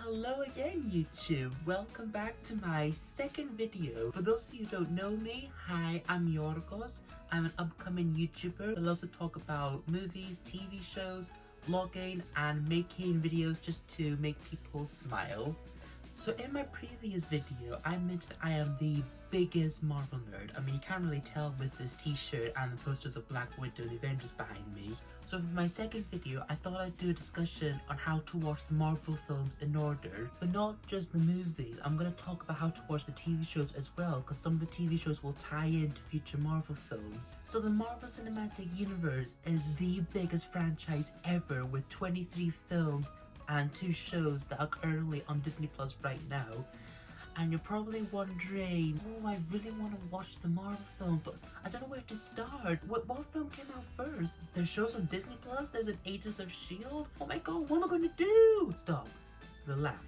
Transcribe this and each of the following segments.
Hello again, YouTube. Welcome back to my second video. For those of you who don't know me, hi, I'm Yiorgos. I'm an upcoming YouTuber that loves to talk about movies, TV shows, vlogging, and making videos just to make people smile. So in my previous video, I mentioned that I am the biggest Marvel nerd. I mean, you can't really tell with this t-shirt and the posters of Black Widow and the Avengers behind me. So for my second video, I thought I'd do a discussion on how to watch the Marvel films in order. But not just the movies, I'm going to talk about how to watch the TV shows as well, because some of the TV shows will tie into future Marvel films. So the Marvel Cinematic Universe is the biggest franchise ever, with 23 films and 2 shows that are currently on Disney Plus right now. And you're probably wondering, oh, I really want to watch the Marvel film, but I don't know where to start. What film came out first? There's shows on Disney Plus, there's an Agents of S.H.I.E.L.D. Oh my god, what am I going to do? Stop. Relax.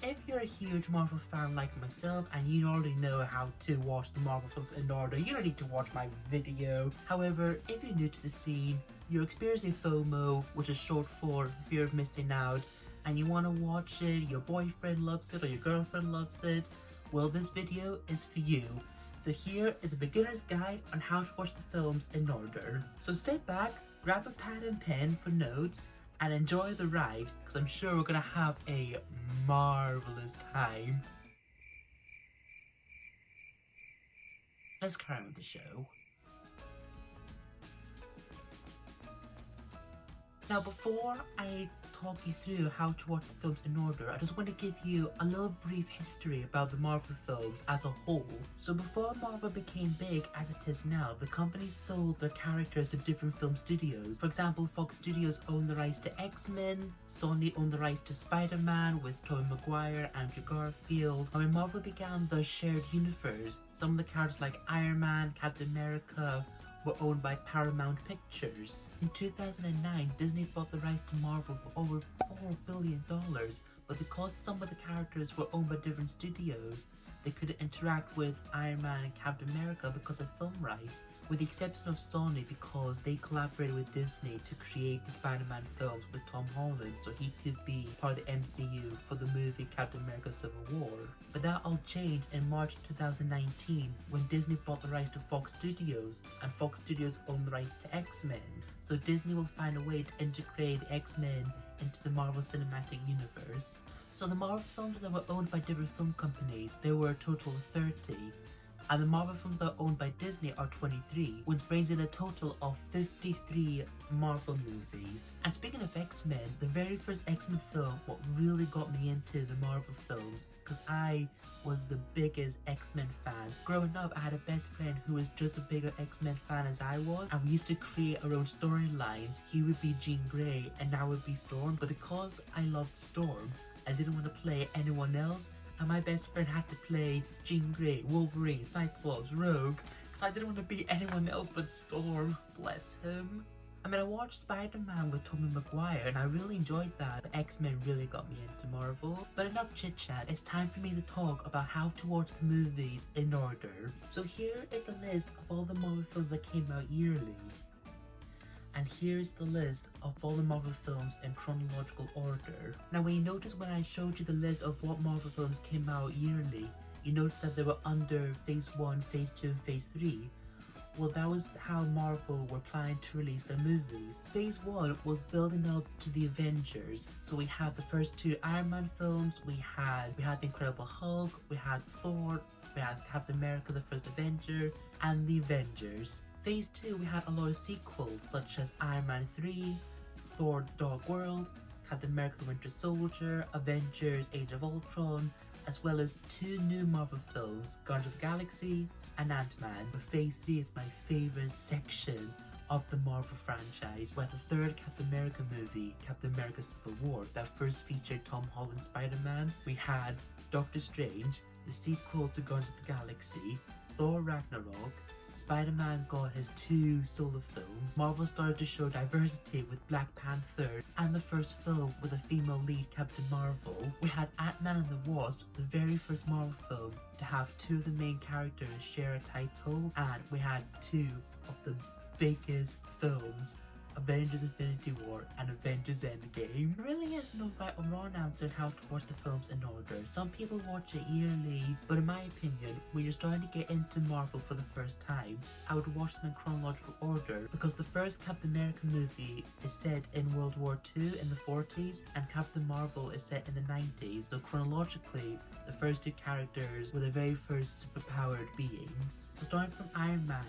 If you're a huge Marvel fan like myself and you already know how to watch the Marvel films in order, you don't need to watch my video. However, if you're new to the scene, you're experiencing FOMO, which is short for fear of missing out, and you want to watch it, your boyfriend loves it or your girlfriend loves it, well, this video is for you. So here is a beginner's guide on how to watch the films in order. So sit back, grab a pad and pen for notes, and enjoy the ride, because I'm sure we're going to have a marvelous time. Let's carry on with the show. Now, before I talk you through how to watch the films in order, I just want to give you a little brief history about the Marvel films as a whole. So before Marvel became big as it is now, the company sold their characters to different film studios. For example, Fox Studios owned the rights to X-Men, Sony owned the rights to Spider-Man with Tobey Maguire, Andrew Garfield. And when Marvel began the shared universe, some of the characters like Iron Man, Captain America, were owned by Paramount Pictures. In 2009, Disney bought the rights to Marvel for over $4 billion, but because some of the characters were owned by different studios, they couldn't interact with Iron Man and Captain America because of film rights, with the exception of Sony because they collaborated with Disney to create the Spider-Man films with Tom Holland so he could be part of the MCU for the movie Captain America Civil War. But that all changed in March 2019 when Disney bought the rights to Fox Studios, and Fox Studios owned the rights to X-Men. So Disney will find a way to integrate the X-Men into the Marvel Cinematic Universe. So the Marvel films that were owned by different film companies, there were a total of 30. And the Marvel films that are owned by Disney are 23, which brings in a total of 53 Marvel movies. And speaking of X-Men, the very first X-Men film, what really got me into the Marvel films, because I was the biggest X-Men fan. Growing up, I had a best friend who was just a bigger X-Men fan as I was, and we used to create our own storylines. He would be Jean Grey and I would be Storm, but because I loved Storm, I didn't want to play anyone else, and my best friend had to play Jean Grey, Wolverine, Cyclops, Rogue, because I didn't want to be anyone else but Storm. Bless him. I mean, I watched Spider-Man with Tobey Maguire and I really enjoyed that, but X-Men really got me into Marvel. But enough chit-chat, it's time for me to talk about how to watch the movies in order. So here is a list of all the Marvel films that came out yearly. And here's the list of all the Marvel films in chronological order. Now when you notice when I showed you the list of what Marvel films came out yearly, you notice that they were under Phase 1, Phase 2, and Phase 3. Well, that was how Marvel were planning to release their movies. Phase 1 was building up to the Avengers. So we had the first 2 Iron Man films, we had the Incredible Hulk, we had Thor, we had Captain America, the first Avenger, and the Avengers. Phase 2, we had a lot of sequels such as Iron Man 3, Thor The Dark World, Captain America The Winter Soldier, Avengers Age of Ultron, as well as 2 new Marvel films, Guardians of the Galaxy and Ant-Man. But Phase 3 is my favourite section of the Marvel franchise, where the third Captain America movie, Captain America Civil War, that first featured Tom Holland Spider-Man. We had Doctor Strange, the sequel to Guardians of the Galaxy, Thor Ragnarok, Spider-Man got his 2 solo films, Marvel started to show diversity with Black Panther, and the first film with a female lead, Captain Marvel. We had Ant-Man and the Wasp, the very first Marvel film to have 2 of the main characters share a title, and we had 2 of the biggest films Avengers Infinity War, and Avengers Endgame. There really is no right or wrong answer on how to watch the films in order. Some people watch it yearly, but in my opinion, when you're starting to get into Marvel for the first time, I would watch them in chronological order, because the first Captain America movie is set in World War II in the 40s, and Captain Marvel is set in the 90s, so chronologically, the first two characters were the very first superpowered beings. So starting from Iron Man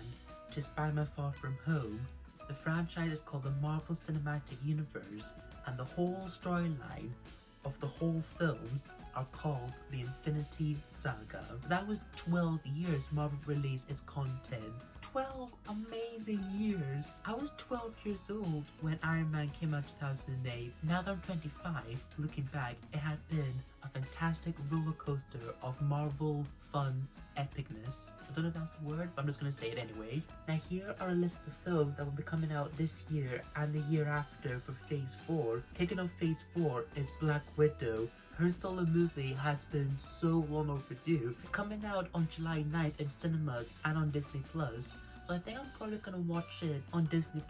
to Spider-Man Far From Home, the franchise is called the Marvel Cinematic Universe, and the whole storyline of the whole films are called the Infinity Saga. That was 12 years Marvel released its content. 12 amazing years! I was 12 years old when Iron Man came out in 2008. Now that I'm 25, looking back, it had been a fantastic roller coaster of Marvel fun epicness. I don't know if that's the word, but I'm just gonna say it anyway. Now here are a list of films that will be coming out this year and the year after for Phase 4. Kicking off Phase 4 is Black Widow. Her solo movie has been so long overdue. It's coming out on July 9th in cinemas and on Disney+. So I think I'm probably gonna watch it on Disney+,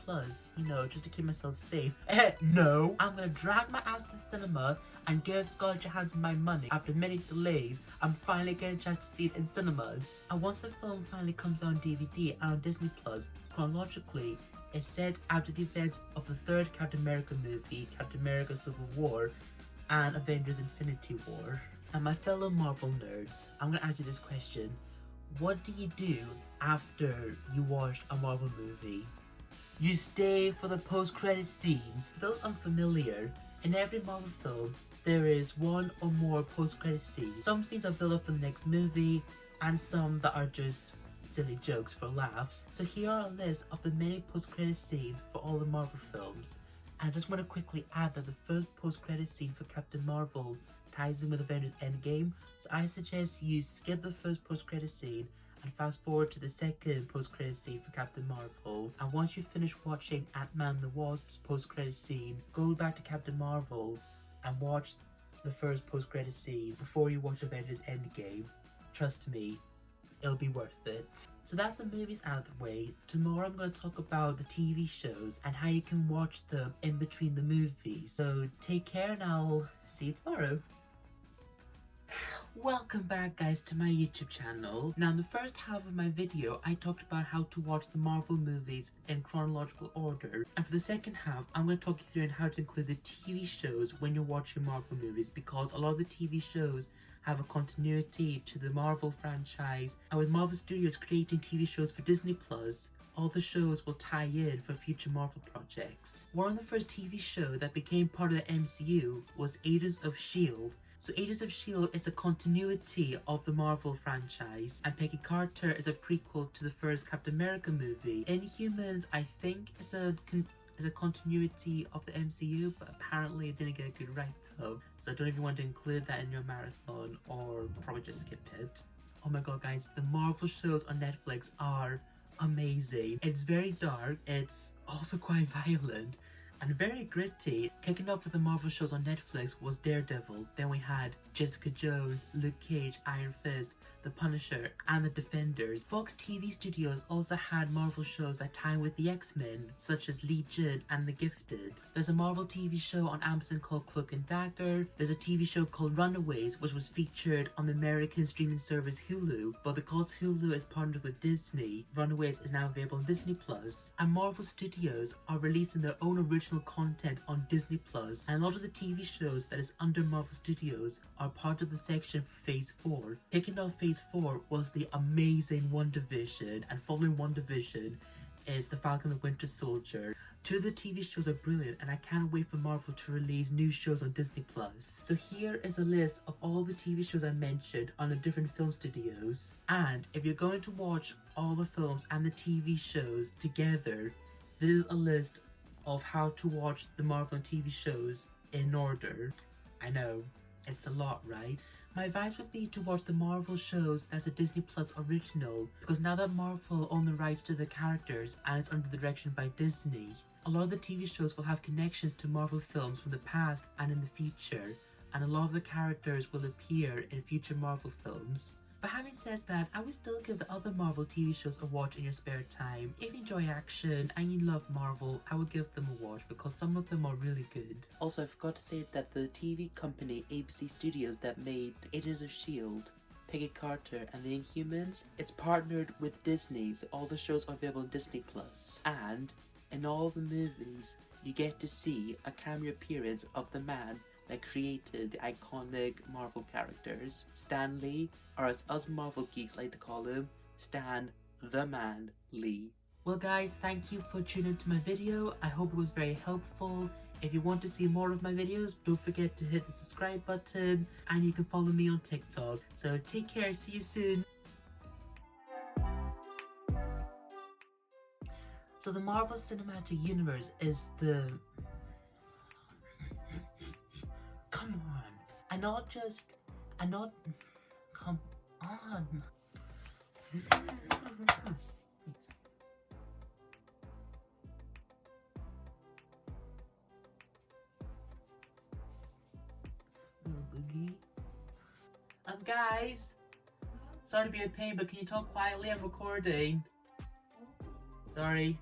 you know, just to keep myself safe. No! I'm gonna drag my ass to the cinema and give Scarlett Johansson my money. After many delays, I'm finally getting a chance to see it in cinemas. And once the film finally comes out on DVD and on Disney+, chronologically, it's set after the events of the third Captain America movie, Captain America Civil War, and Avengers Infinity War. And my fellow Marvel nerds, I'm gonna ask you this question. What do you do after you watch a Marvel movie? You stay for the post-credit scenes. For those unfamiliar, in every Marvel film, there is one or more post-credit scenes. Some scenes are built up for the next movie, and some that are just silly jokes for laughs. So here are a list of the many post-credit scenes for all the Marvel films. And I just want to quickly add that the first post-credit scene for Captain Marvel ties in with Avengers Endgame, so I suggest you skip the first post-credit scene and fast forward to the second post-credit scene for Captain Marvel. And once you finish watching Ant-Man the Wasp's post-credit scene, go back to Captain Marvel and watch the first post-credit scene before you watch Avengers Endgame. Trust me, it'll be worth it. So that's the movies out of the way. Tomorrow I'm going to talk about the TV shows and how you can watch them in between the movies. So take care and I'll see you tomorrow. Welcome back guys to my YouTube channel. Now in the first half of my video I talked about how to watch the Marvel movies in chronological order, and for the second half I'm going to talk you through on how to include the TV shows when you're watching Marvel movies, because a lot of the TV shows have a continuity to the Marvel franchise, and with Marvel Studios creating TV shows for Disney+, all the shows will tie in for future Marvel projects. One of the first TV shows that became part of the MCU was Agents of S.H.I.E.L.D. So Agents of S.H.I.E.L.D. is a continuity of the Marvel franchise, and Peggy Carter is a prequel to the first Captain America movie. Inhumans, I think, is a continuity of the MCU, but apparently it didn't get a good write-up. So I don't know if you want to include that in your marathon or probably just skip it. Oh my god guys, the Marvel shows on Netflix are amazing. It's very dark, it's also quite violent, and very gritty. Kicking off with the Marvel shows on Netflix was Daredevil, then we had Jessica Jones, Luke Cage, Iron Fist, The Punisher, and The Defenders. Fox TV Studios also had Marvel shows that tie in with the X-Men, such as Legion and The Gifted. There's a Marvel TV show on Amazon called Cloak and Dagger. There's a TV show called Runaways, which was featured on the American streaming service Hulu, but because Hulu is partnered with Disney, Runaways is now available on Disney+. And Marvel Studios are releasing their own original content on Disney+, and a lot of the TV shows that is under Marvel Studios are part of the section for Phase 4. Kicking off Phase 4 was the amazing WandaVision, and following WandaVision is The Falcon and the Winter Soldier. Two of the TV shows are brilliant, and I can't wait for Marvel to release new shows on Disney+. So here is a list of all the TV shows I mentioned on the different film studios, and if you're going to watch all the films and the TV shows together, this is a list of how to watch the Marvel TV shows in order. I know, it's a lot, right? My advice would be to watch the Marvel shows as a Disney Plus original, because now that Marvel own the rights to the characters and it's under the direction by Disney, a lot of the TV shows will have connections to Marvel films from the past and in the future, and a lot of the characters will appear in future Marvel films. But having said that, I would still give the other Marvel TV shows a watch in your spare time. If you enjoy action and you love Marvel, I would give them a watch because some of them are really good. Also, I forgot to say that the TV company ABC Studios that made Agents of S.H.I.E.L.D., Peggy Carter, and the Inhumans, it's partnered with Disney, so all the shows are available on Disney+. And in all the movies, you get to see a cameo appearance of the man that created the iconic Marvel characters, Stan Lee, or as us Marvel geeks like to call him, Stan the Man Lee. Well guys, thank you for tuning into my video. I hope it was very helpful. If you want to see more of my videos, don't forget to hit the subscribe button, and you can follow me on TikTok. So take care, see you soon. So the Marvel Cinematic Universe is the... Come on. Come on. Guys, sorry to be a pain, but can you talk quietly? I'm recording. Sorry.